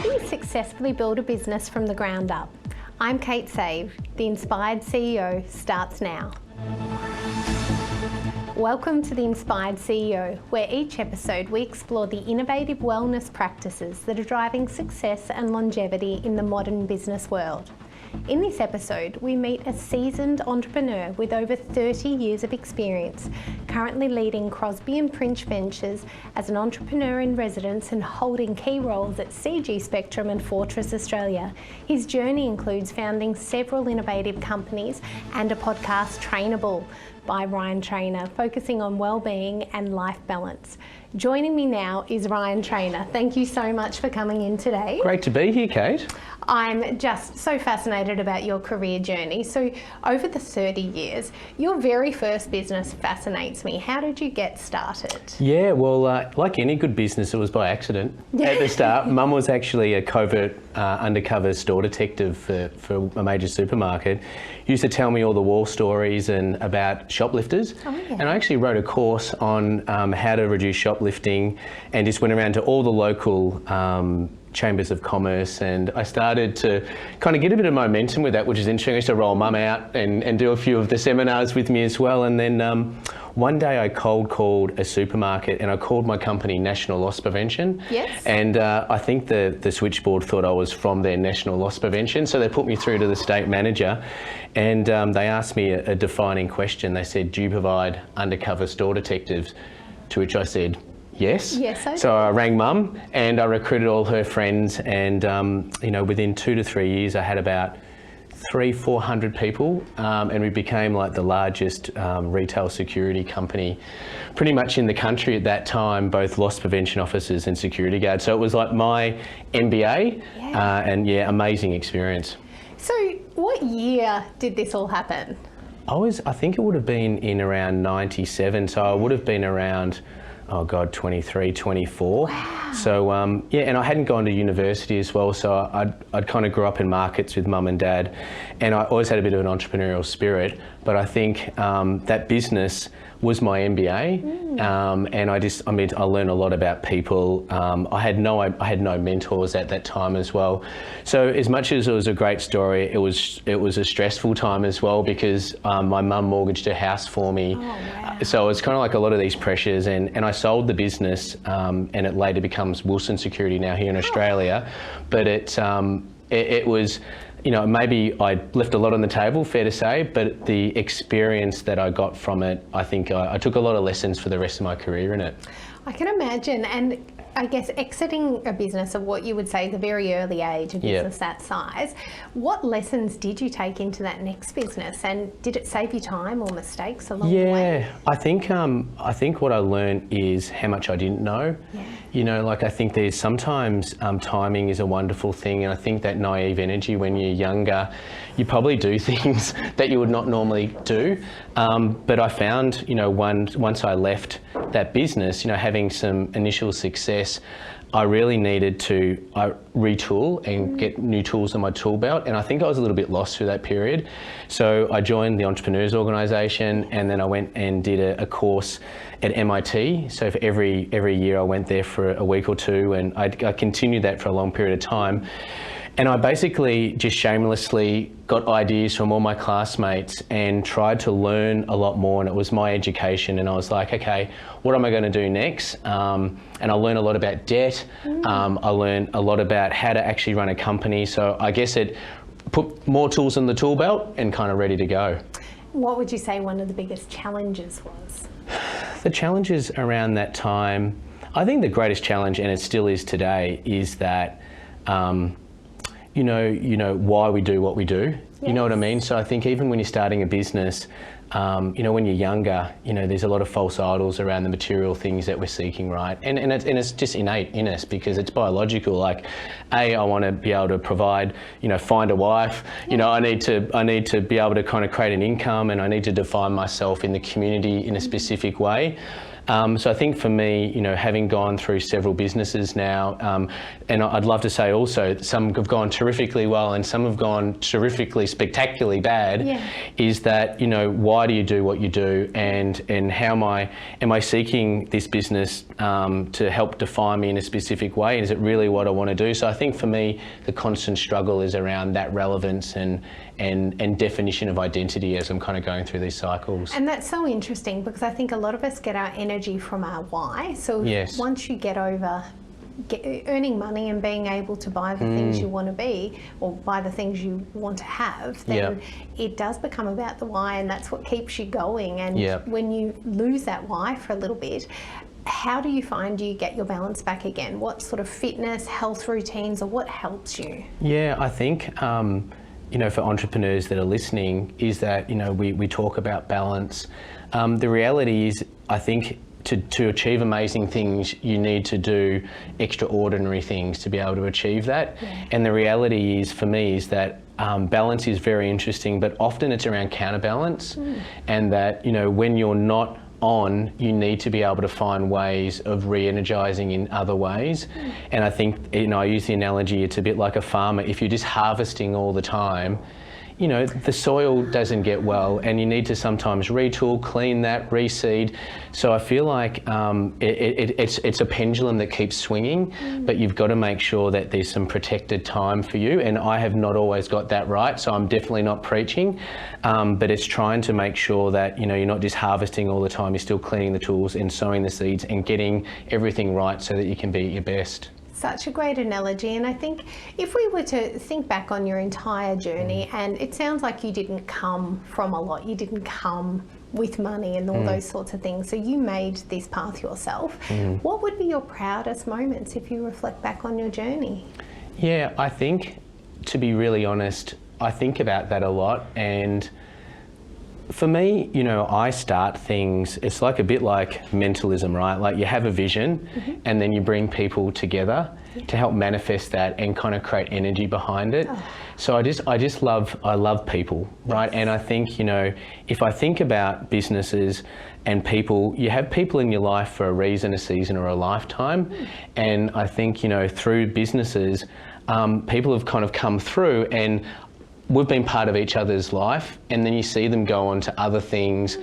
How do you successfully build a business from the ground up? I'm Kate Save. The Inspired CEO starts now. Welcome to The Inspired CEO, where each episode we explore the innovative wellness practices that are driving success and longevity in the modern business world. In this episode, we meet a seasoned entrepreneur with over 30 years of experience, currently leading Crosby Prince Ventures as an entrepreneur in residence and holding key roles at CG Spectrum and Fortress Australia. His journey includes founding several innovative companies and a podcast, Trainable, by Ryan Trainor, focusing on well-being and life balance. Joining me now is Ryan Trainor. Thank you so much for coming in today. Great to be here, Kate. I'm just so fascinated about your career journey. So over the 30 years, your very first business fascinates me. How did you get started? Yeah, well, like any good business, it was by accident at the start. Mum was actually a covert undercover store detective for a major supermarket. Used to tell me all the war stories and about shoplifters. Oh, yeah. And I actually wrote a course on how to reduce shoplifting and just went around to all the local chambers of commerce, and I started to kind of get a bit of momentum with that, which is interesting. I used to roll Mum out and do a few of the seminars with me as well. And then one day I cold called a supermarket and I called my company National Loss Prevention. Yes. And I think the switchboard thought I was from their National Loss Prevention, so they put me through to the state manager, and they asked me a defining question. They said, "Do you provide undercover store detectives?" To which I said, yes. Yes, I do. So I rang Mum and I recruited all her friends, and within 2 to 3 years I had about 300-400 people, and we became like the largest retail security company pretty much in the country at that time, both loss prevention officers and security guards. So it was like my MBA. And amazing experience. So what year did this all happen? I think it would have been in around 97, so I would have been around 23, 24. Wow. So and I hadn't gone to university as well, so I'd kind of grew up in markets with Mum and Dad, and I always had a bit of an entrepreneurial spirit, but I think that business was my MBA, and I learned a lot about people. I had no mentors at that time as well. So as much as it was a great story, it was a stressful time as well, because my mum mortgaged a house for me. Oh, wow. So it's kind of like a lot of these pressures, and I sold the business, and it later becomes Wilson Security now here in Australia. But it was, maybe I left a lot on the table, fair to say, but the experience that I got from it, I think I took a lot of lessons for the rest of my career in it. I can imagine, and I guess exiting a business of what you would say is a very early age, a business that size, what lessons did you take into that next business, and did it save you time or mistakes along the way? Yeah, I think what I learned is how much I didn't know. Yeah. I think there's sometimes timing is a wonderful thing, and I think that naive energy when you're younger, you probably do things that you would not normally do. But I found, once I left that business, having some initial success, I really needed to retool and get new tools on my tool belt, and I think I was a little bit lost through that period. So I joined the Entrepreneurs Organisation, and then I went and did a course at MIT. So for every year I went there for a week or two, and I continued that for a long period of time. And I basically just shamelessly got ideas from all my classmates and tried to learn a lot more, and it was my education, and I was like, okay, what am I going to do next? And I learned a lot about debt. I learned a lot about how to actually run a company. So I guess it put more tools in the tool belt and kind of ready to go. What would you say one of the biggest challenges was? The challenges around that time, I think the greatest challenge, and it still is today, is that why we do what we do. Yes. You know what I mean? So I think even when you're starting a business, when you're younger, there's a lot of false idols around the material things that we're seeking, right? And it's just innate in us because it's biological. Like, I want to be able to provide, find a wife. I need to be able to kind of create an income, and I need to define myself in the community in a specific way. So I think for me, you know, having gone through several businesses now, and I'd love to say also some have gone terrifically well and some have gone terrifically, spectacularly bad, is that, you know, why do you do what you do, and how am I seeking this business to help define me in a specific way? Is it really what I want to do? So I think for me, the constant struggle is around that relevance and definition of identity as I'm kind of going through these cycles. And that's so interesting, because I think a lot of us get our energy from our why. So once you get over earning money and being able to buy the things you want to be, or buy the things you want to have, then it does become about the why, and that's what keeps you going. And when you lose that why for a little bit, how do you find you get your balance back again? What sort of fitness, health routines, or what helps you? Yeah, I think you know, for entrepreneurs that are listening, is that, you know, we talk about balance. The reality is, I think, to achieve amazing things, you need to do extraordinary things to be able to achieve that. And the reality is, for me, is that balance is very interesting, but often it's around counterbalance, and that, you know, when you're not on, you need to be able to find ways of re-energizing in other ways. And I think, you know, I use the analogy, it's a bit like a farmer. If you're just harvesting all the time, you know, the soil doesn't get well, and you need to sometimes retool, clean that, reseed. So I feel like it's a pendulum that keeps swinging, but you've got to make sure that there's some protected time for you. And I have not always got that right, so I'm definitely not preaching, but it's trying to make sure that, you know, you're not just harvesting all the time, you're still cleaning the tools and sowing the seeds and getting everything right so that you can be at your best. Such a great analogy. And I think if we were to think back on your entire journey, and it sounds like you didn't come from a lot, you didn't come with money and all those sorts of things, so you made this path yourself. What would be your proudest moments if you reflect back on your journey? Yeah, I think, to be really honest, I think about that a lot. And for me, you know, I start things, it's like a bit like mentalism, right? Like you have a vision and then you bring people together to help manifest that and kind of create energy behind it. So I love people, right? And I think, you know, if I think about businesses and people, you have people in your life for a reason, a season, or a lifetime. And I think, you know, through businesses, people have kind of come through, and we've been part of each other's life, and then you see them go on to other things.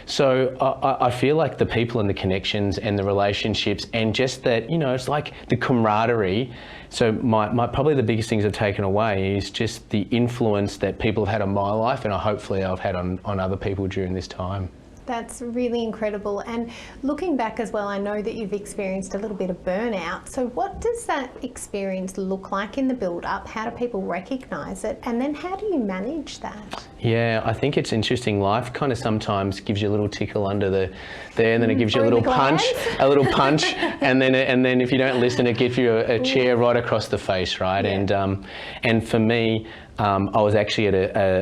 So I feel like the people and the connections and the relationships, and just that, you know, it's like the camaraderie. So my probably the biggest things I've taken away is just the influence that people have had on my life, and hopefully I've had on other people during this time. That's really incredible. And looking back as well, I know that you've experienced a little bit of burnout. So what does that experience look like in the build-up? How do people recognise it? And then how do you manage that? Yeah, I think it's interesting. Life kind of sometimes gives you a little tickle under there, and then it gives you a little punch, and then if you don't listen, it gives you a chair right across the face, right? And for me, I was actually at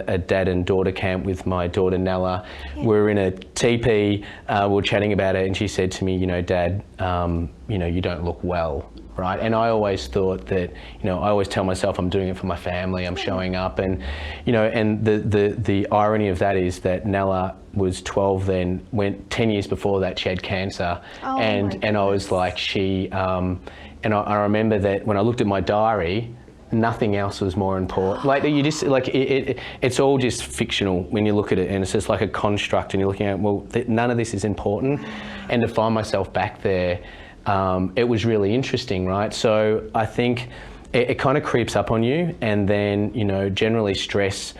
a dad and daughter camp with my daughter Nella. We were in a teepee, we were chatting about it, and she said to me, you know, Dad, you know, you don't look well, right? And I always thought that, you know, I always tell myself I'm doing it for my family, I'm showing up, and, you know, and the irony of that is that Nella was 12 then, went 10 years before that, she had cancer, and I was like, and I remember that when I looked at my diary, nothing else was more important. Like you just like it's all just fictional when you look at it, and it's just like a construct, and you're looking at, well, none of this is important. And to find myself back there, it was really interesting, right? So I think it kind of creeps up on you, and then, you know, generally stress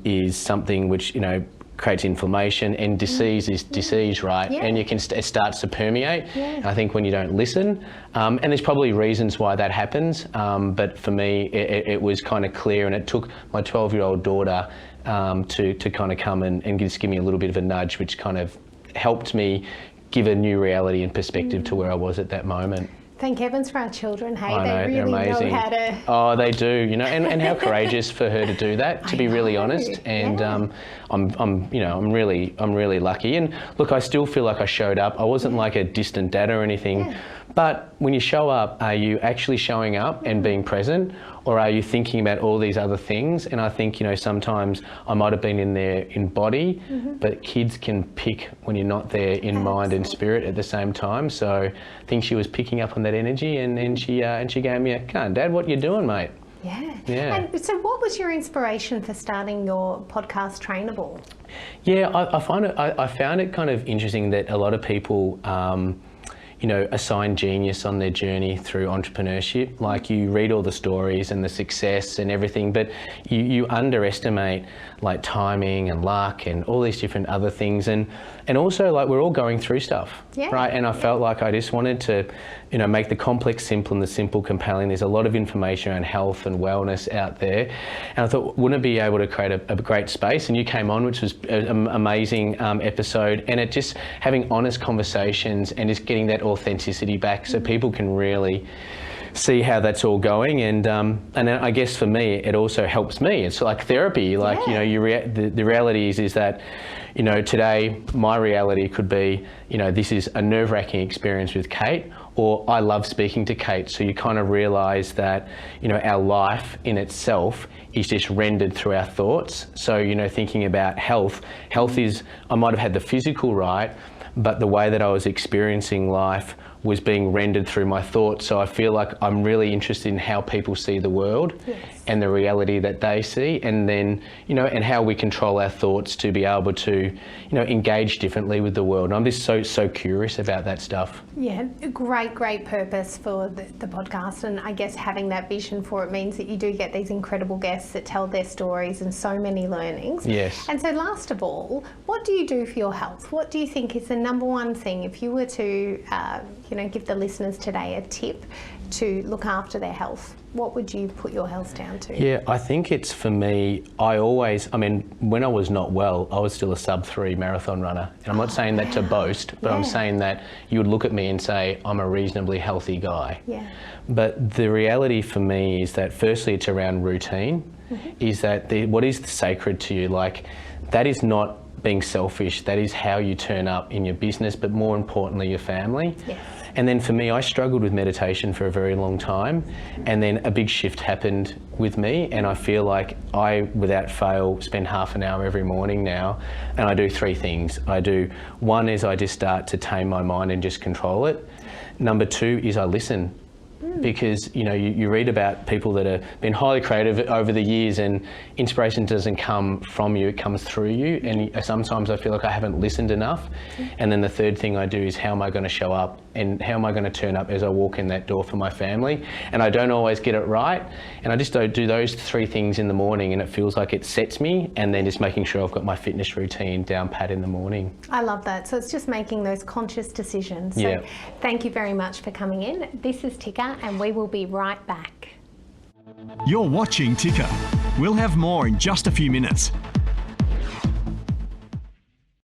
is something which, you know, creates inflammation, and disease is disease, right? And you can it starts to permeate. I think when you don't listen, and there's probably reasons why that happens, but for me it was kind of clear, and it took my 12-year-old daughter to kind of come and just give me a little bit of a nudge, which kind of helped me give a new reality and perspective to where I was at that moment. Thank heavens for our children, hey? I know, they really they're amazing. know how to... Oh, they do, you know, and how courageous for her to do that, to be really honest. And I'm really lucky. And look, I still feel like I showed up. I wasn't like a distant dad or anything, but when you show up, are you actually showing up and being present, or are you thinking about all these other things? And I think, you know, sometimes I might have been in there in body, but kids can pick when you're not there in mind and spirit at the same time. So I think she was picking up on that energy, and she gave me a, "Come on, Dad, what you doing, mate?" Yeah. And so what was your inspiration for starting your podcast, Trainable? Yeah, I found it kind of interesting that a lot of people, you know, assign genius on their journey through entrepreneurship. Like, you read all the stories and the success and everything, but you underestimate like timing and luck and all these different other things. And also, like, we're all going through stuff, right? And I felt like I just wanted to, you know, make the complex simple and the simple compelling. There's a lot of information around health and wellness out there. And I thought, wouldn't it be able to create a great space? And you came on, which was an amazing episode. And it just having honest conversations and just getting that authenticity back so people can really see how that's all going. And then I guess for me, it also helps me. It's like therapy. Like, you know, the reality is that, you know, today my reality could be, you know, this is a nerve-wracking experience with Kate, or I love speaking to Kate. So you kind of realise that, you know, our life in itself is just rendered through our thoughts. So, you know, thinking about health is, I might have had the physical right, but the way that I was experiencing life was being rendered through my thoughts. So I feel like I'm really interested in how people see the world and the reality that they see, and then, you know, and how we control our thoughts to be able to, you know, engage differently with the world. And I'm just so curious about that stuff. Yeah, great purpose for the podcast, and I guess having that vision for it means that you do get these incredible guests that tell their stories and so many learnings. Yes. And so last of all, what do you do for your health? What do you think is the number one thing, if you were to you know, give the listeners today a tip to look after their health, what would you put your health down to? Yeah, I think it's, for me, I mean, when I was not well, I was still a sub-3 marathon runner. And I'm not saying that to boast, but I'm saying that you would look at me and say, I'm a reasonably healthy guy. But the reality for me is that, firstly, it's around routine, is that what is sacred to you? Like, that is not being selfish, that is how you turn up in your business, but more importantly, your family. And then for me, I struggled with meditation for a very long time, and then a big shift happened with me, and I feel like I, without fail, spend half an hour every morning now, and I do 3 things. One is I just start to tame my mind and just control it. Number 2 is I listen. Because, you know, you read about people that have been highly creative over the years, and inspiration doesn't come from you, it comes through you. And sometimes I feel like I haven't listened enough. And then the third thing I do is, how am I going to show up, and how am I going to turn up as I walk in that door for my family? And I don't always get it right. And I just don't do those 3 things in the morning, and it feels like it sets me, and then just making sure I've got my fitness routine down pat in the morning. I love that. So it's just making those conscious decisions. So thank you very much for coming in. This is Ticker, and we will be right back. You're watching Ticker. We'll have more in just a few minutes.